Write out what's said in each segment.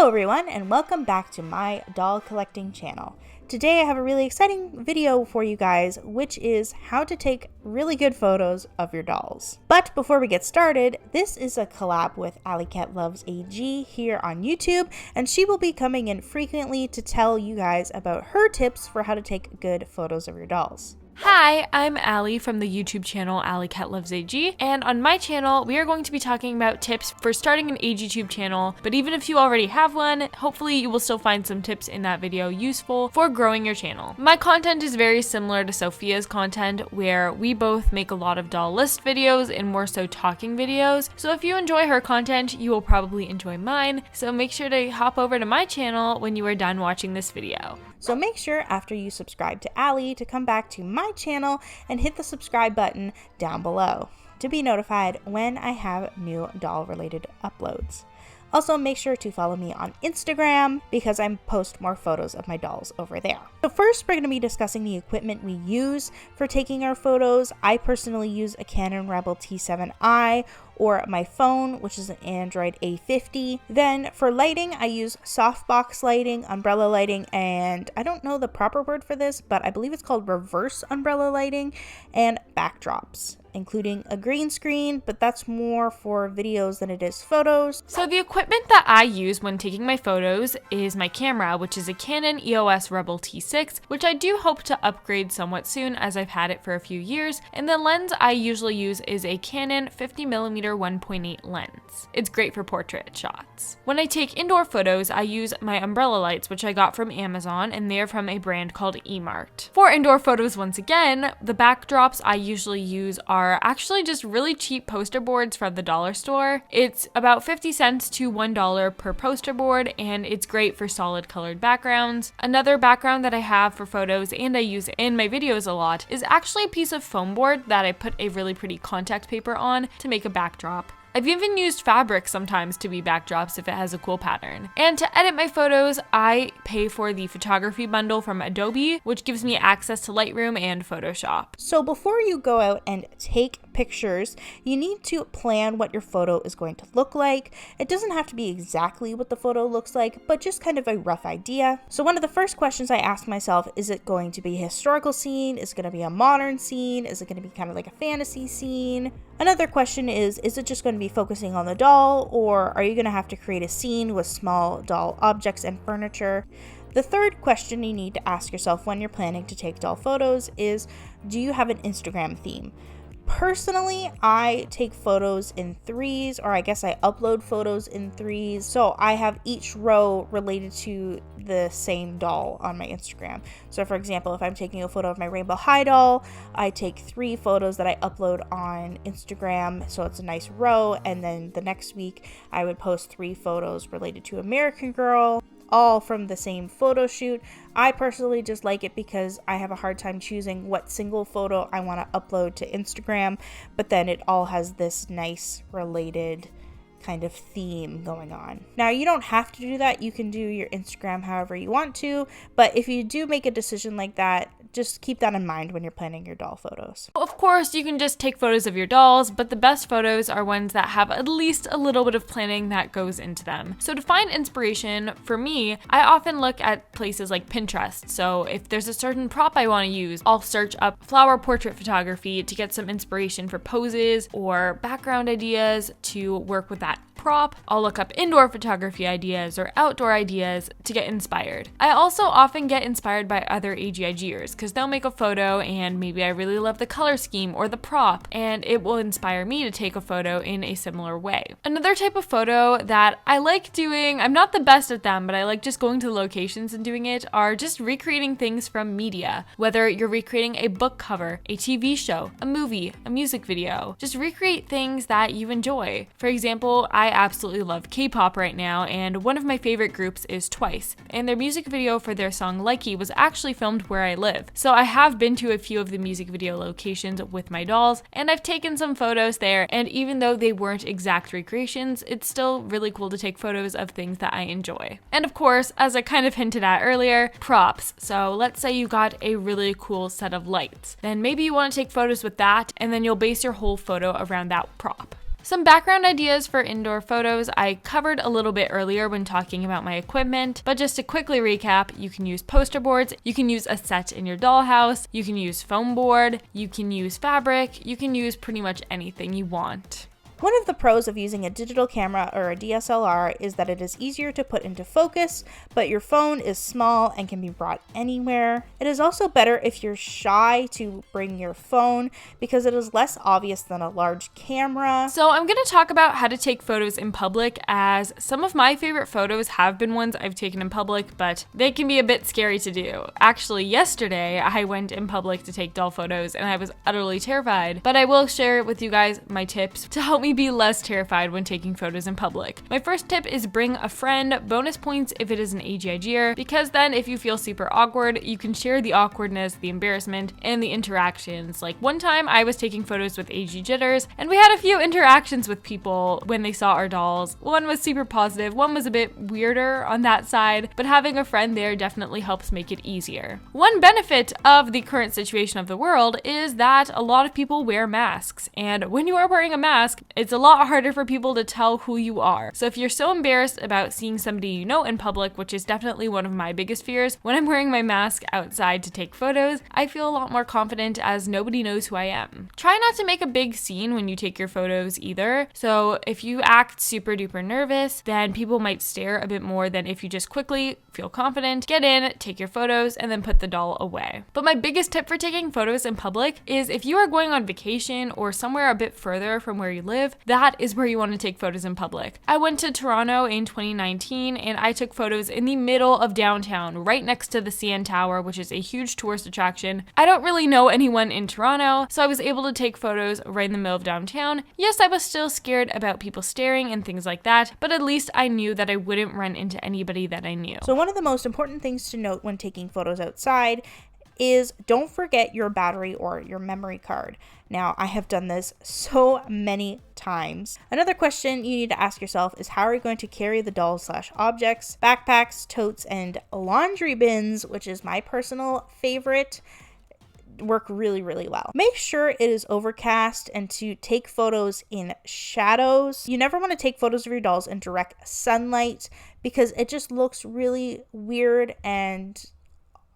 Hello everyone, and welcome back to my doll collecting channel. Today I have a really exciting video for you guys, which is how to take really good photos of your dolls. But before we get started, this is a collab with ALLYCATLOVESAG here on YouTube, and she will be coming in frequently to tell you guys about her tips for how to take good photos of your dolls. Hi, I'm Allie from the YouTube channel ALLYCATLOVESAG, and on my channel we are going to be talking about tips for starting an AgTube channel, but even if you already have one, hopefully you will still find some tips in that video useful for growing your channel. My content is very similar to Sophia's content, where we both make a lot of doll list videos and more so talking videos, so if you enjoy her content, you will probably enjoy mine, so make sure to hop over to my channel when you are done watching this video. So make sure after you subscribe to Allie to come back to my channel and hit the subscribe button down below to be notified when I have new doll related uploads. Also make sure to follow me on Instagram because I post more photos of my dolls over there. So first we're going to be discussing the equipment we use for taking our photos. I personally use a Canon Rebel T7i or my phone, which is an Android A50. Then for lighting, I use softbox lighting, umbrella lighting, and I don't know the proper word for this, but I believe it's called reverse umbrella lighting, and backdrops, including a green screen, but that's more for videos than it is photos. So the equipment that I use when taking my photos is my camera, which is a Canon EOS Rebel T6, which I do hope to upgrade somewhat soon as I've had it for a few years, and the lens I usually use is a Canon 50mm 1.8 lens. It's great for portrait shots. When I take indoor photos, I use my umbrella lights, which I got from Amazon, and they're from a brand called eMart. For indoor photos, once again, the backdrops I usually use are actually just really cheap poster boards from the dollar store. It's about 50 cents to $1 per poster board, and it's great for solid colored backgrounds. Another background that I have for photos and I use in my videos a lot is actually a piece of foam board that I put a really pretty contact paper on to make a backdrop. I've even used fabric sometimes to be backdrops if it has a cool pattern. And to edit my photos, I pay for the photography bundle from Adobe, which gives me access to Lightroom and Photoshop. So before you go out and take pictures, you need to plan what your photo is going to look like. It doesn't have to be exactly what the photo looks like, but just kind of a rough idea. So one of the first questions I ask myself, is it going to be a historical scene? Is it going to be a modern scene? Is it going to be kind of like a fantasy scene? Another question is it just going to be focusing on the doll, or are you going to have to create a scene with small doll objects and furniture? The third question you need to ask yourself when you're planning to take doll photos is, do you have an Instagram theme? Personally, I take photos in threes, or I guess I upload photos in threes. So I have each row related to the same doll on my Instagram. So for example, if I'm taking a photo of my Rainbow High doll, I take 3 photos that I upload on Instagram. So it's a nice row. And then the next week I would post 3 photos related to American Girl, all from the same photo shoot. I personally just like it because I have a hard time choosing what single photo I want to upload to Instagram, but then it all has this nice related kind of theme going on. Now, you don't have to do that. You can do your Instagram however you want to, but if you do make a decision like that, just keep that in mind when you're planning your doll photos. Of course, you can just take photos of your dolls, but the best photos are ones that have at least a little bit of planning that goes into them. So to find inspiration, for me, I often look at places like Pinterest. So if there's a certain prop I want to use, I'll search up flower portrait photography to get some inspiration for poses or background ideas to work with that prop. I'll look up indoor photography ideas or outdoor ideas to get inspired. I also often get inspired by other AGIGers because they'll make a photo and maybe I really love the color scheme or the prop, and it will inspire me to take a photo in a similar way. Another type of photo that I like doing, I'm not the best at them, but I like just going to locations and doing it, are just recreating things from media. Whether you're recreating a book cover, a TV show, a movie, a music video, just recreate things that you enjoy. For example, I absolutely love K-pop right now, and one of my favorite groups is Twice, and their music video for their song Likey was actually filmed where I live. So I have been to a few of the music video locations with my dolls, and I've taken some photos there, and even though they weren't exact recreations, it's still really cool to take photos of things that I enjoy. And of course, as I kind of hinted at earlier, props. So let's say you got a really cool set of lights. Then maybe you want to take photos with that, and then you'll base your whole photo around that prop. Some background ideas for indoor photos I covered a little bit earlier when talking about my equipment, but just to quickly recap, you can use poster boards, you can use a set in your dollhouse, you can use foam board, you can use fabric, you can use pretty much anything you want. One of the pros of using a digital camera or a DSLR is that it is easier to put into focus, but your phone is small and can be brought anywhere. It is also better if you're shy to bring your phone because it is less obvious than a large camera. So I'm going to talk about how to take photos in public, as some of my favorite photos have been ones I've taken in public, but they can be a bit scary to do. Actually, yesterday I went in public to take doll photos and I was utterly terrified, but I will share with you guys my tips to help me be less terrified when taking photos in public. My first tip is bring a friend, bonus points if it is an AGIGer, because then if you feel super awkward, you can share the awkwardness, the embarrassment, and the interactions. Like one time I was taking photos with AG Jitters, and we had a few interactions with people when they saw our dolls. One was super positive, one was a bit weirder on that side, but having a friend there definitely helps make it easier. One benefit of the current situation of the world is that a lot of people wear masks, and when you are wearing a mask, it's a lot harder for people to tell who you are. So if you're so embarrassed about seeing somebody you know in public, which is definitely one of my biggest fears, when I'm wearing my mask outside to take photos, I feel a lot more confident as nobody knows who I am. Try not to make a big scene when you take your photos either. So if you act super duper nervous, then people might stare a bit more than if you just quickly feel confident, get in, take your photos, and then put the doll away. But my biggest tip for taking photos in public is if you are going on vacation or somewhere a bit further from where you live, that is where you want to take photos in public. I went to Toronto in 2019 and I took photos in the middle of downtown, right next to the CN Tower, which is a huge tourist attraction. I don't really know anyone in Toronto, so I was able to take photos right in the middle of downtown. Yes, I was still scared about people staring and things like that, but at least I knew that I wouldn't run into anybody that I knew. So one of the most important things to note when taking photos outside is don't forget your battery or your memory card. Now, I have done this so many times. Another question you need to ask yourself is how are you going to carry the dolls/objects? Backpacks, totes, and laundry bins, which is my personal favorite, work really, really well. Make sure it is overcast and to take photos in shadows. You never want to take photos of your dolls in direct sunlight because it just looks really weird and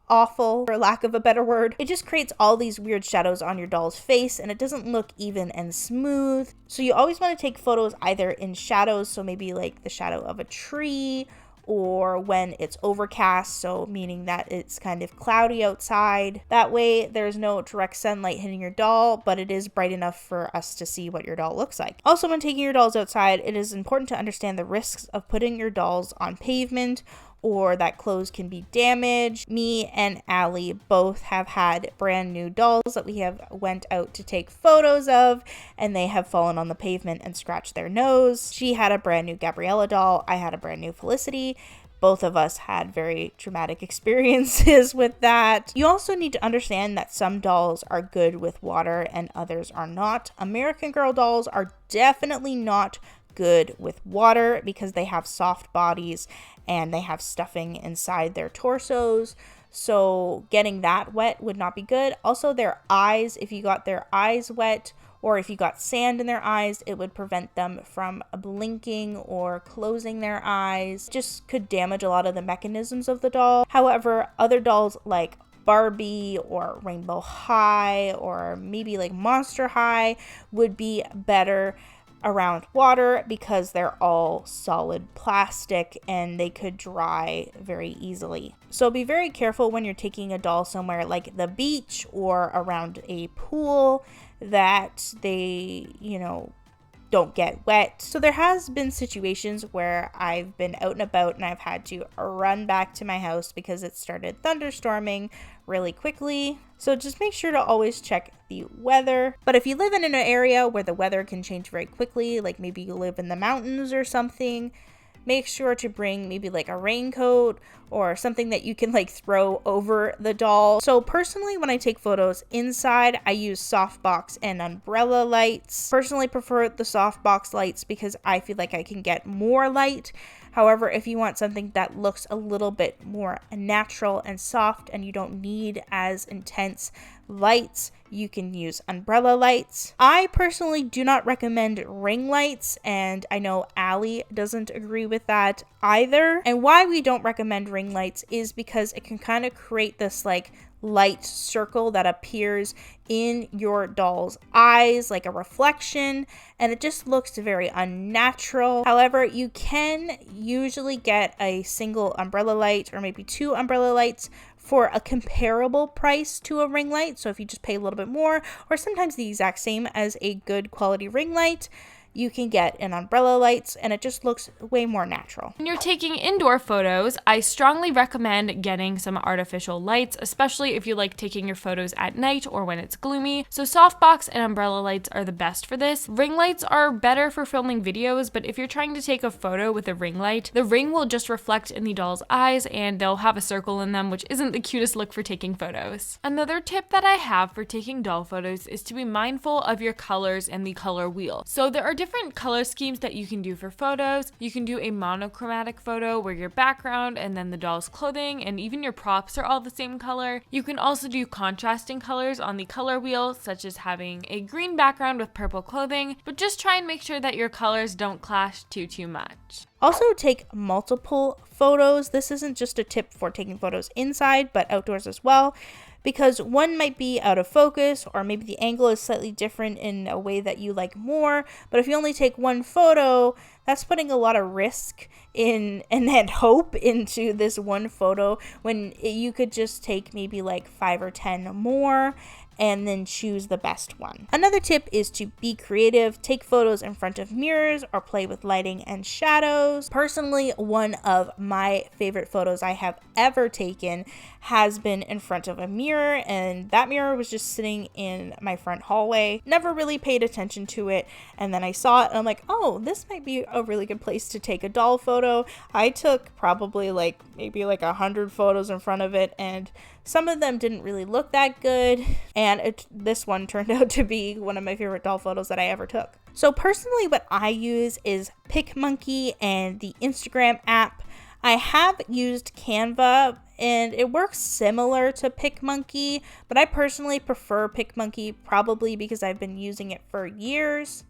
awful, for lack of a better word. It just creates all these weird shadows on your doll's face and it doesn't look even and smooth. So you always want to take photos either in shadows, so maybe like the shadow of a tree, or when it's overcast, so meaning that it's kind of cloudy outside. That way there's no direct sunlight hitting your doll, but it is bright enough for us to see what your doll looks like. Also, when taking your dolls outside, it is important to understand the risks of putting your dolls on pavement or that clothes can be damaged. Me and Allie both have had brand new dolls that we have went out to take photos of, and they have fallen on the pavement and scratched their nose. She had a brand new Gabriella doll. I had a brand new Felicity. Both of us had very traumatic experiences with that. You also need to understand that some dolls are good with water and others are not. American Girl dolls are definitely not good with water because they have soft bodies and they have stuffing inside their torsos, so getting that wet would not be good. Also, their eyes, if you got their eyes wet or if you got sand in their eyes, it would prevent them from blinking or closing their eyes. Just could damage a lot of the mechanisms of the doll. However, other dolls like Barbie or Rainbow High or maybe like Monster High would be better around water because they're all solid plastic and they could dry very easily. So be very careful when you're taking a doll somewhere like the beach or around a pool that they, don't get wet. So there has been situations where I've been out and about and I've had to run back to my house because it started thunderstorming really quickly. So just make sure to always check the weather. But if you live in an area where the weather can change very quickly, like maybe you live in the mountains or something, make sure to bring maybe like a raincoat or something that you can like throw over the doll. So personally, when I take photos inside, I use softbox and umbrella lights. Personally prefer the softbox lights because I feel like I can get more light However, if you want something that looks a little bit more natural and soft and you don't need as intense lights, you can use umbrella lights. I personally do not recommend ring lights, and I know Allie doesn't agree with that either. And why we don't recommend ring lights is because it can kind of create this like light circle that appears in your doll's eyes like a reflection, and it just looks very unnatural. However, you can usually get a single umbrella light or maybe 2 umbrella lights for a comparable price to a ring light. So if you just pay a little bit more, or sometimes the exact same as a good quality ring light, you can get an umbrella lights, and it just looks way more natural. When you're taking indoor photos, I strongly recommend getting some artificial lights, especially if you like taking your photos at night or when it's gloomy. So softbox and umbrella lights are the best for this. Ring lights are better for filming videos, but if you're trying to take a photo with a ring light, the ring will just reflect in the doll's eyes and they'll have a circle in them, which isn't the cutest look for taking photos. Another tip that I have for taking doll photos is to be mindful of your colors and the color wheel. So there are different color schemes that you can do for photos. You can do a monochromatic photo where your background and then the doll's clothing and even your props are all the same color. You can also do contrasting colors on the color wheel, such as having a green background with purple clothing, but just try and make sure that your colors don't clash too much. Also, take multiple photos. This isn't just a tip for taking photos inside, but outdoors as well, because one might be out of focus, or maybe the angle is slightly different in a way that you like more. But if you only take one photo, that's putting a lot of risk in and hope into this one photo, when you could just take maybe like 5 or 10 more and then choose the best one. Another tip is to be creative. Take photos in front of mirrors or play with lighting and shadows. Personally, one of my favorite photos I have ever taken has been in front of a mirror, and that mirror was just sitting in my front hallway. Never really paid attention to it, and then I saw it and I'm like, oh, this might be a really good place to take a doll photo. I took probably maybe 100 photos in front of it, and some of them didn't really look that good, and this one turned out to be one of my favorite doll photos that I ever took. So personally, what I use is PicMonkey and the Instagram app. I have used Canva, and it works similar to PicMonkey, but I personally prefer PicMonkey, probably because I've been using it for years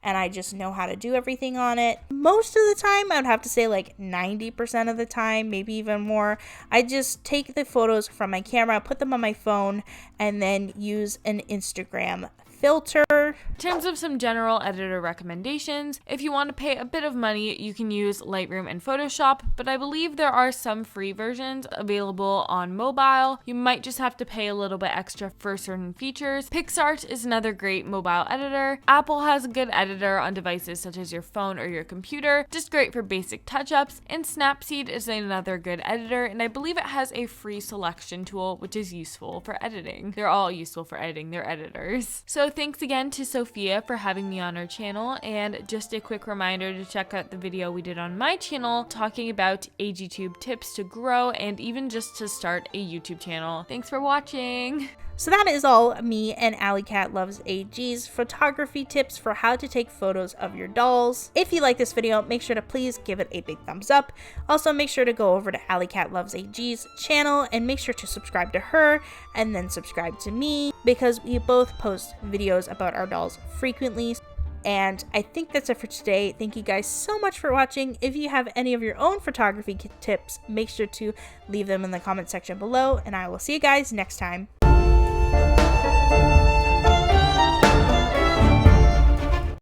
and I just know how to do everything on it. Most of the time, I would have to say 90% of the time, maybe even more, I just take the photos from my camera, put them on my phone, and then use an Instagram filter. In terms of some general editor recommendations, if you want to pay a bit of money, you can use Lightroom and Photoshop, but I believe there are some free versions available on mobile. You might just have to pay a little bit extra for certain features. PixArt is another great mobile editor. Apple has a good editor on devices such as your phone or your computer, just great for basic touch-ups, and Snapseed is another good editor, and I believe it has a free selection tool, which is useful for editing. They're all useful for editing, they're editors. So thanks again to Sophia for having me on our channel, and just a quick reminder to check out the video we did on my channel talking about AGTube tips to grow and even just to start a YouTube channel. Thanks for watching! So that is all me and Alleycat Loves AG's photography tips for how to take photos of your dolls. If you like this video, make sure to please give it a big thumbs up. Also, make sure to go over to Alleycat Loves AG's channel and make sure to subscribe to her and then subscribe to me, because we both post videos about our dolls frequently. And I think that's it for today. Thank you guys so much for watching. If you have any of your own photography tips, make sure to leave them in the comment section below, and I will see you guys next time.